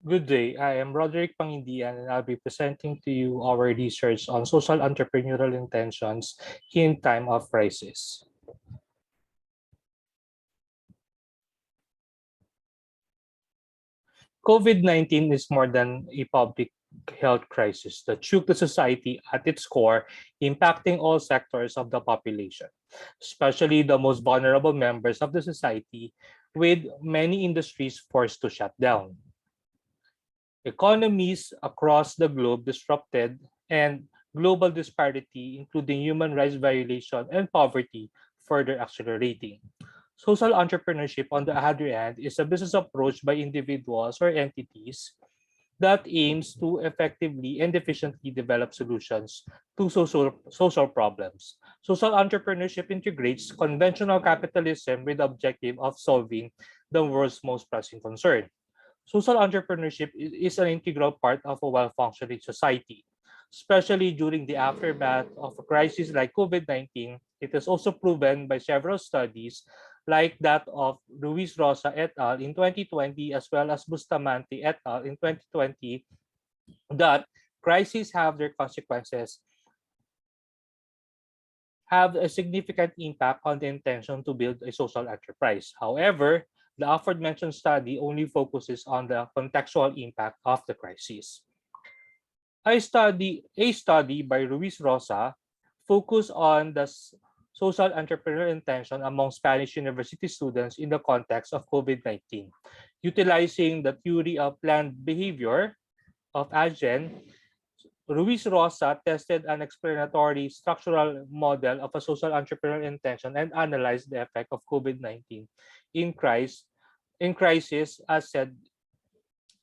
Good day. I am Roderick Pangindian and I'll be presenting to you our research on social entrepreneurial intentions in time of crisis. COVID-19 is more than a public health crisis that shook the society at its core, impacting all sectors of the population, especially the most vulnerable members of the society, with many industries forced to shut down. Economies across the globe disrupted, and global disparity, including human rights violation and poverty, further accelerating. Social entrepreneurship, on the other hand, is a business approach by individuals or entities that aims to effectively and efficiently develop solutions to social problems. Social entrepreneurship integrates conventional capitalism with the objective of solving the world's most pressing concern. Social entrepreneurship is an integral part of a well-functioning society, especially during the aftermath of a crisis like COVID-19. It is also proven by several studies like that of Ruiz Rosa et al. In 2020 as well as Bustamante et al. In 2020 that crises have their consequences have a significant impact on the intention to build a social enterprise. However, the aforementioned study only focuses on the contextual impact of the crisis. A study by Ruiz Rosa focused on the social entrepreneurial intention among Spanish university students in the context of COVID-19, utilizing the theory of planned behavior of Agen. Ruiz Rosa tested an explanatory structural model of a social entrepreneurial intention and analyzed the effect of COVID-19 in crisis as said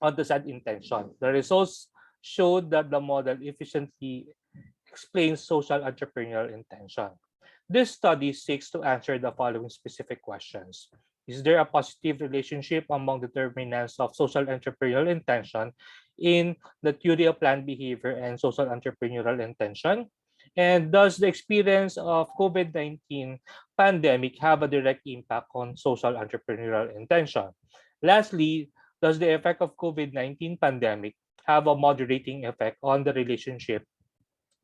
on the said intention. The results showed that the model efficiently explains social entrepreneurial intention. This study seeks to answer the following specific questions. Is there a positive relationship among determinants of social entrepreneurial intention in the theory of planned behavior and social entrepreneurial intention? And does the experience of COVID-19 pandemic have a direct impact on social entrepreneurial intention? Lastly, does the effect of COVID-19 pandemic have a moderating effect on the relationship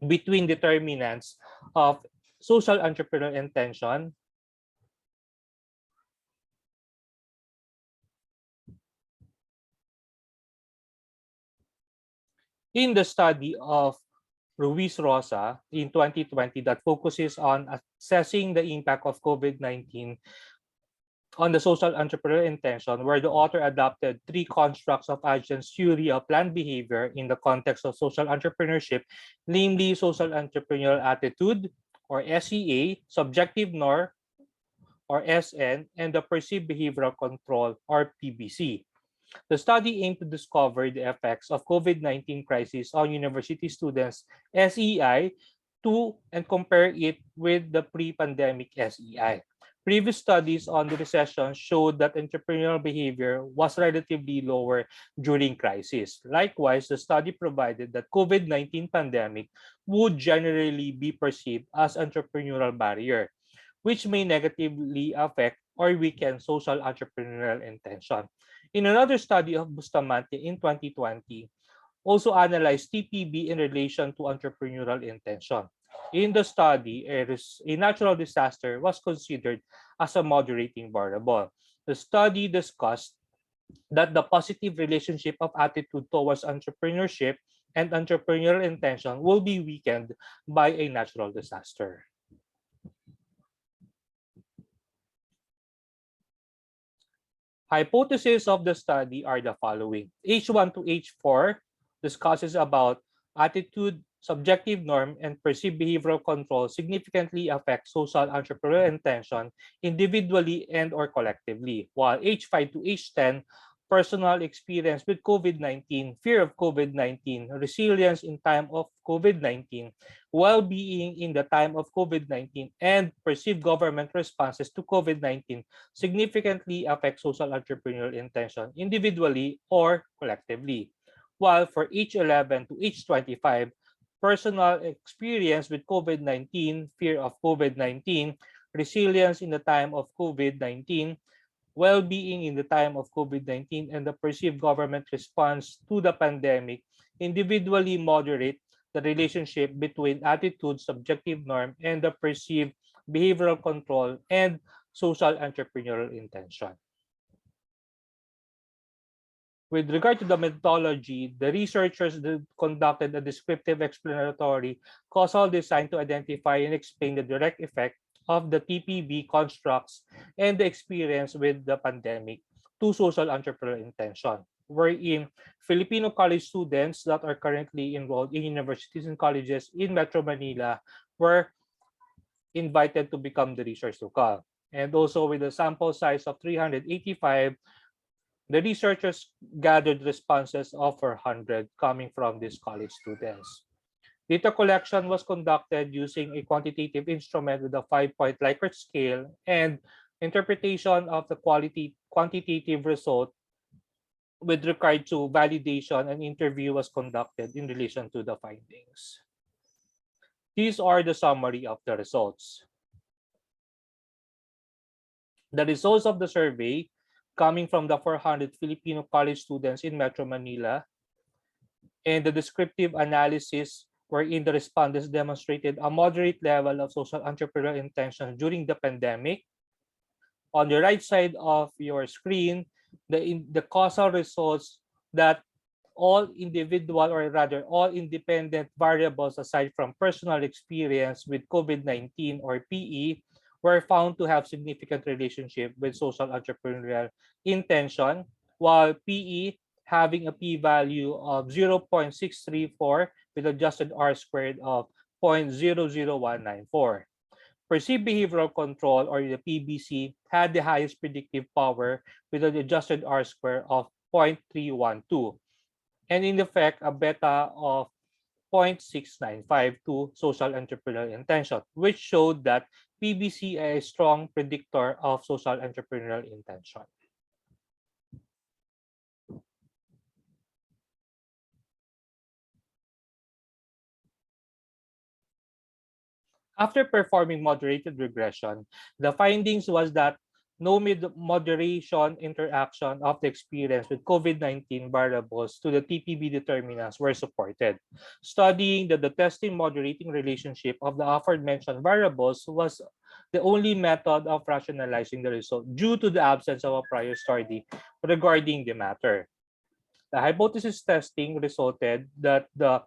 between determinants of social entrepreneurial intention? In the study of Ruiz Rosa in 2020 that focuses on assessing the impact of COVID-19 on the social entrepreneurial intention, where the author adopted three constructs of Agen's theory of planned behavior in the context of social entrepreneurship, namely social entrepreneurial attitude, or SEA, subjective norm, or SN, and the perceived behavioral control, or PBC. The study aimed to discover the effects of COVID-19 crisis on university students' SEI to and compare it with the pre-pandemic SEI. Previous studies on the recession showed that entrepreneurial behavior was relatively lower during crisis. Likewise, the study provided that COVID-19 pandemic would generally be perceived as entrepreneurial barrier, which may negatively affect or weaken social entrepreneurial intention. In another study of Bustamante in 2020, also analyzed TPB in relation to entrepreneurial intention. In the study, a natural disaster was considered as a moderating variable. The study discussed that the positive relationship of attitude towards entrepreneurship and entrepreneurial intention will be weakened by a natural disaster. Hypotheses of the study are the following. H1 to H4 discusses about attitude, subjective norm, and perceived behavioral control significantly affect social entrepreneurial intention individually and or collectively, while H5 to H10 personal experience with COVID-19, fear of COVID-19, resilience in time of COVID-19, well-being in the time of COVID-19, and perceived government responses to COVID-19 significantly affect social entrepreneurial intention individually or collectively. While for H11 to H25, personal experience with COVID-19, fear of COVID-19, resilience in the time of COVID-19, well-being in the time of COVID-19 and the perceived government response to the pandemic individually moderate the relationship between attitude, subjective norm, and the perceived behavioral control and social entrepreneurial intention. With regard to the methodology, the researchers conducted a descriptive explanatory causal design to identify and explain the direct effect of the TPB constructs and the experience with the pandemic to social entrepreneurial intention, wherein Filipino college students that are currently enrolled in universities and colleges in Metro Manila were invited to become the research locale. And also with a sample size of 385, the researchers gathered responses of 400 coming from these college students. Data collection was conducted using a quantitative instrument with a 5-point Likert scale, and interpretation of the quantitative result with regard to validation and interview was conducted in relation to the findings. These are the summary of the results. The results of the survey coming from the 400 Filipino college students in Metro Manila and the descriptive analysis wherein the respondents demonstrated a moderate level of social entrepreneurial intention during the pandemic. On the right side of your screen, the causal results that all individual, or rather all independent variables aside from personal experience with COVID-19 or PE were found to have significant relationship with social entrepreneurial intention, while PE having a p-value of 0.634 with adjusted R-squared of 0.00194. Perceived behavioral control, or the PBC, had the highest predictive power with an adjusted R-square of 0.312, and in effect a beta of 0.695 to social entrepreneurial intention, which showed that PBC is a strong predictor of social entrepreneurial intention. After performing moderated regression, the findings was that no moderation interaction of the experience with COVID-19 variables to the TPB determinants were supported. Studying the testing moderating relationship of the aforementioned variables was the only method of rationalizing the result due to the absence of a prior study regarding the matter. The hypothesis testing resulted that the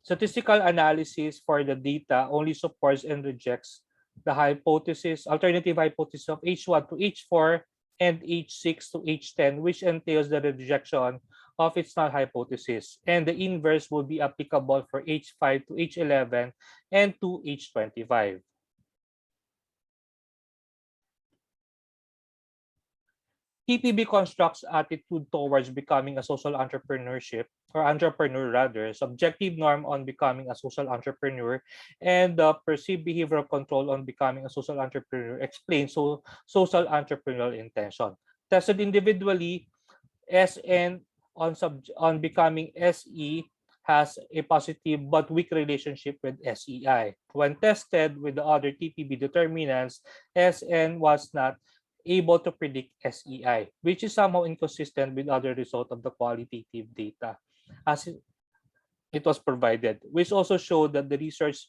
statistical analysis for the data only supports and rejects the alternative hypothesis of H1 to H4 and H6 to H10, which entails the rejection of its null hypothesis. And the inverse will be applicable for H5 to H11 and to H25. TPB constructs attitude towards becoming a social entrepreneurship, or entrepreneur rather, subjective norm on becoming a social entrepreneur, and the perceived behavioral control on becoming a social entrepreneur explains social entrepreneurial intention. Tested individually, SN on becoming SE has a positive but weak relationship with SEI. When tested with the other TPB determinants, SN was not able to predict SEI, which is somehow inconsistent with other result of the qualitative data as it was provided, which also showed that the research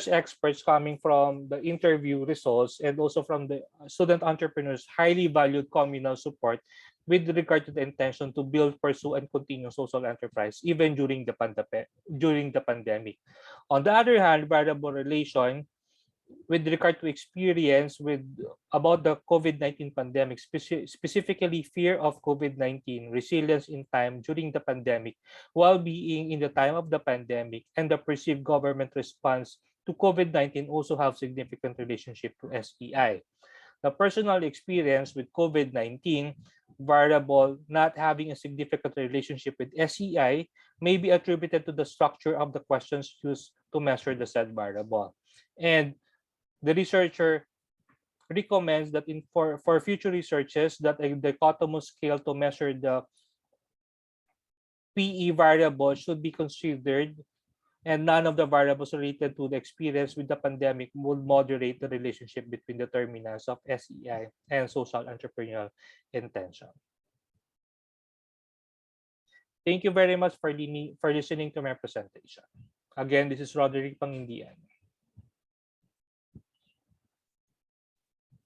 experts coming from the interview results and also from the student entrepreneurs highly valued communal support with regard to the intention to build, pursue, and continue social enterprise even during the pandemic. On the other hand, variable relation with regard to experience about the COVID-19 pandemic, specifically fear of COVID-19, resilience in time during the pandemic, well-being in the time of the pandemic, and the perceived government response to COVID-19 also have significant relationship to SEI. The personal experience with COVID-19 variable not having a significant relationship with SEI may be attributed to the structure of the questions used to measure the said variable. And the researcher recommends that for future researches that a dichotomous scale to measure the PE variable should be considered and none of the variables related to the experience with the pandemic would moderate the relationship between determinants of SEI and social entrepreneurial intention. Thank you very much for listening to my presentation. Again, this is Roderick Pangindian.